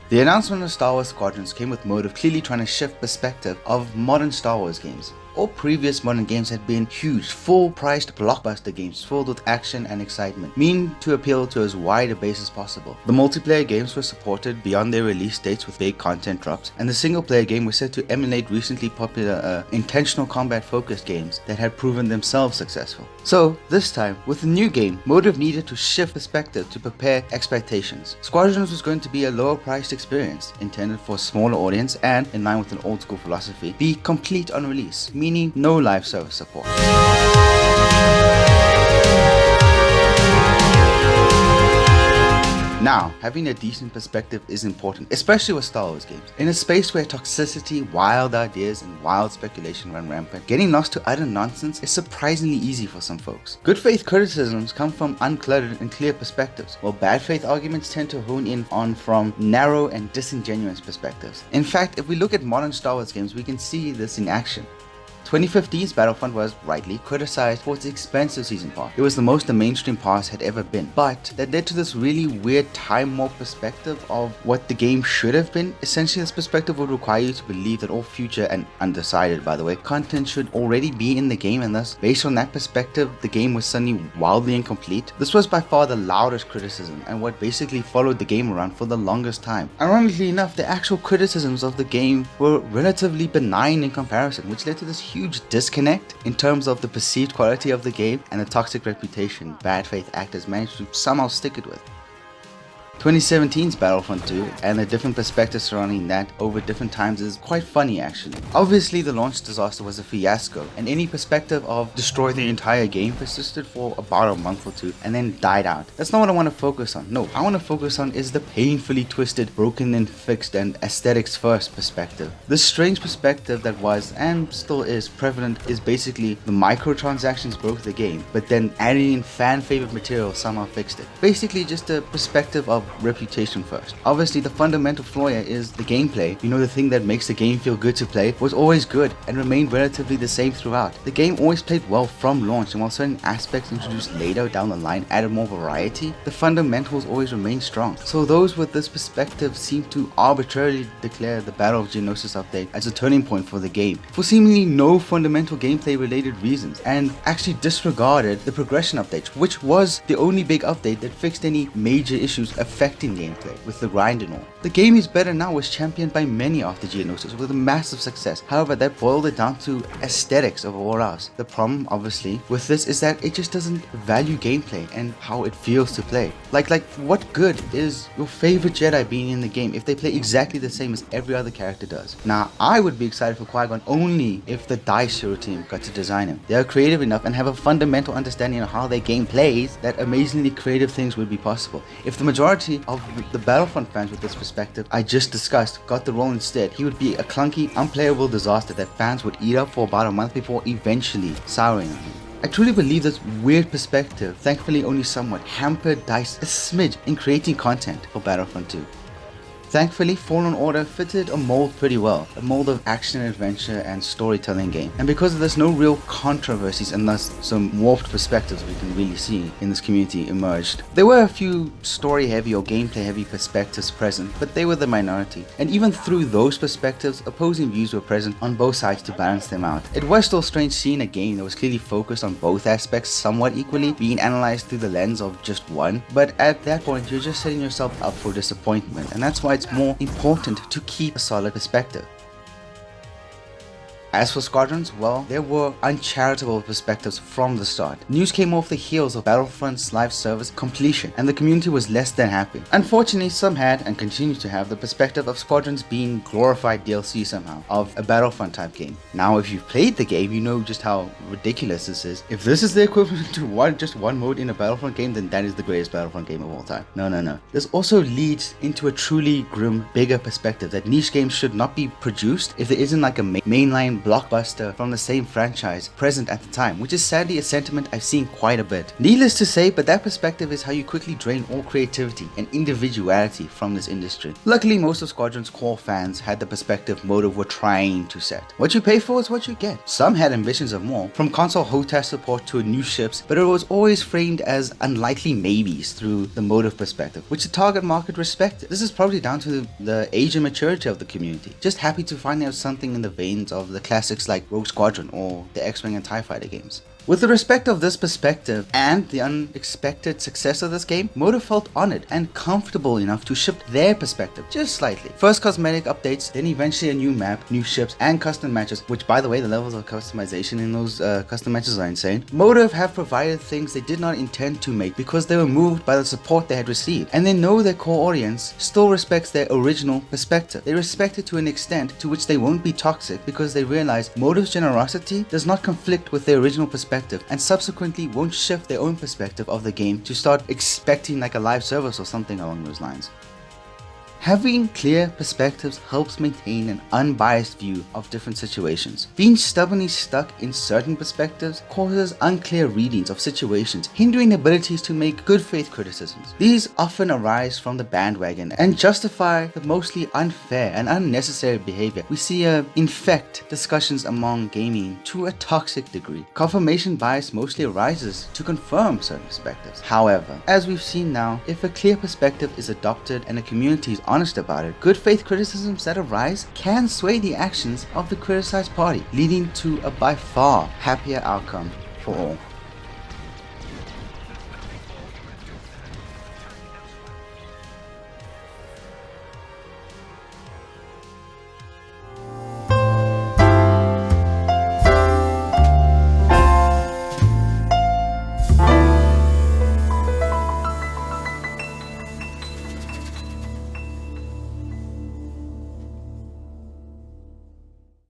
The announcement of Star Wars Squadrons came with motive clearly trying to shift perspective of modern Star Wars games. All previous modern games had been huge, full-priced blockbuster games filled with action and excitement, meaning to appeal to as wide a base as possible. The multiplayer games were supported beyond their release dates with big content drops, and the single-player game was set to emulate recently popular intentional combat-focused games that had proven themselves successful. So, this time, with the new game, motive needed to shift perspective to prepare expectations. Squadrons was going to be a lower-priced experience, intended for a smaller audience and, in line with an old-school philosophy, be complete on release, meaning no live service support. Now, having a decent perspective is important, especially with Star Wars games. In a space where toxicity, wild ideas, and wild speculation run rampant, getting lost to utter nonsense is surprisingly easy for some folks. Good faith criticisms come from uncluttered and clear perspectives, while bad faith arguments tend to hone in on from narrow and disingenuous perspectives. In fact, if we look at modern Star Wars games, we can see this in action. 2015's Battlefront was rightly criticized for its expensive season pass. It was the most the mainstream pass had ever been, but that led to this really weird time warp perspective of what the game should have been. Essentially, this perspective would require you to believe that all future, and undecided by the way, content should already be in the game, and thus, based on that perspective, the game was suddenly wildly incomplete. This was by far the loudest criticism, and what basically followed the game around for the longest time. Ironically enough, the actual criticisms of the game were relatively benign in comparison, which led to this huge disconnect in terms of the perceived quality of the game and the toxic reputation bad faith actors managed to somehow stick it with. 2017's Battlefront 2 and the different perspectives surrounding that over different times is quite funny actually. Obviously the launch disaster was a fiasco, and any perspective of destroy the entire game persisted for about a month or two and then died out. That's not what I want to focus on. No, I want to focus on is the painfully twisted, broken and fixed and aesthetics first perspective. This strange perspective that was and still is prevalent is basically the microtransactions broke the game, but then adding in fan favorite material somehow fixed it. Basically just a perspective of reputation first. Obviously the fundamental flaw here is the gameplay. You know, the thing that makes the game feel good to play was always good and remained relatively the same throughout. The game always played well from launch, and while certain aspects introduced later down the line added more variety, the fundamentals always remained strong. So those with this perspective seem to arbitrarily declare the Battle of Geonosis update as a turning point for the game for seemingly no fundamental gameplay related reasons, and actually disregarded the progression update, which was the only big update that fixed any major issues affecting gameplay with the grind and all. The game is better now, was championed by many after Geonosis with a massive success. However, that boiled it down to aesthetics over all else. The problem obviously with this is that it just doesn't value gameplay and how it feels to play. Like what good is your favorite Jedi being in the game if they play exactly the same as every other character does? Now, I would be excited for Qui-Gon only if the DICE Hero team got to design him. They are creative enough and have a fundamental understanding of how their game plays that amazingly creative things would be possible. If the majority of the Battlefront fans with this perspective I just discussed got the role instead, he would be a clunky, unplayable disaster that fans would eat up for about a month before eventually souring on him. I truly believe this weird perspective, thankfully only somewhat, hampered DICE a smidge in creating content for Battlefront 2. Thankfully, Fallen Order fitted a mold pretty well, a mold of action, adventure, and storytelling game. And because of this, no real controversies and thus some warped perspectives we can really see in this community emerged. There were a few story-heavy or gameplay-heavy perspectives present, but they were the minority. And even through those perspectives, opposing views were present on both sides to balance them out. It was still strange seeing a game that was clearly focused on both aspects somewhat equally, being analyzed through the lens of just one. But at that point, you're just setting yourself up for disappointment, and that's why it's more important to keep a solid perspective. As for Squadrons, well, there were uncharitable perspectives from the start. News came off the heels of Battlefront's live service completion, and the community was less than happy. Unfortunately, some had, and continue to have, the perspective of Squadrons being glorified DLC somehow, of a Battlefront type game. Now, if you've played the game, you know just how ridiculous this is. If this is the equivalent to just one mode in a Battlefront game, then that is the greatest Battlefront game of all time. No. This also leads into a truly grim, bigger perspective that niche games should not be produced if there isn't like a mainline same blockbuster from the same franchise present at the time, which is sadly a sentiment I've seen quite a bit. Needless to say, but that perspective is how you quickly drain all creativity and individuality from this industry. Luckily, most of Squadrons' core fans had the perspective Motive were trying to set. What you pay for is what you get. Some had ambitions of more, from console HOTAS support to new ships, but it was always framed as unlikely maybes through the Motive perspective, which the target market respected. This is probably down to the age and maturity of the community, just happy to find out something in the veins of the classics like Rogue Squadron or the X-Wing and TIE Fighter games. With the respect of this perspective and the unexpected success of this game, Motive felt honored and comfortable enough to shift their perspective just slightly. First cosmetic updates, then eventually a new map, new ships, and custom matches, which by the way, the levels of customization in those custom matches are insane. Motive have provided things they did not intend to make because they were moved by the support they had received, and they know their core audience still respects their original perspective. They respect it to an extent to which they won't be toxic because they realize Motive's generosity does not conflict with their original perspective, and subsequently won't shift their own perspective of the game to start expecting like a live service or something along those lines. Having clear perspectives helps maintain an unbiased view of different situations. Being stubbornly stuck in certain perspectives causes unclear readings of situations, hindering abilities to make good faith criticisms. These often arise from the bandwagon and justify the mostly unfair and unnecessary behavior we see infect discussions among gaming to a toxic degree. Confirmation bias mostly arises to confirm certain perspectives. However, as we've seen now, if a clear perspective is adopted and a community is honest about it, good faith criticisms that arise can sway the actions of the criticized party, leading to a by far happier outcome for all.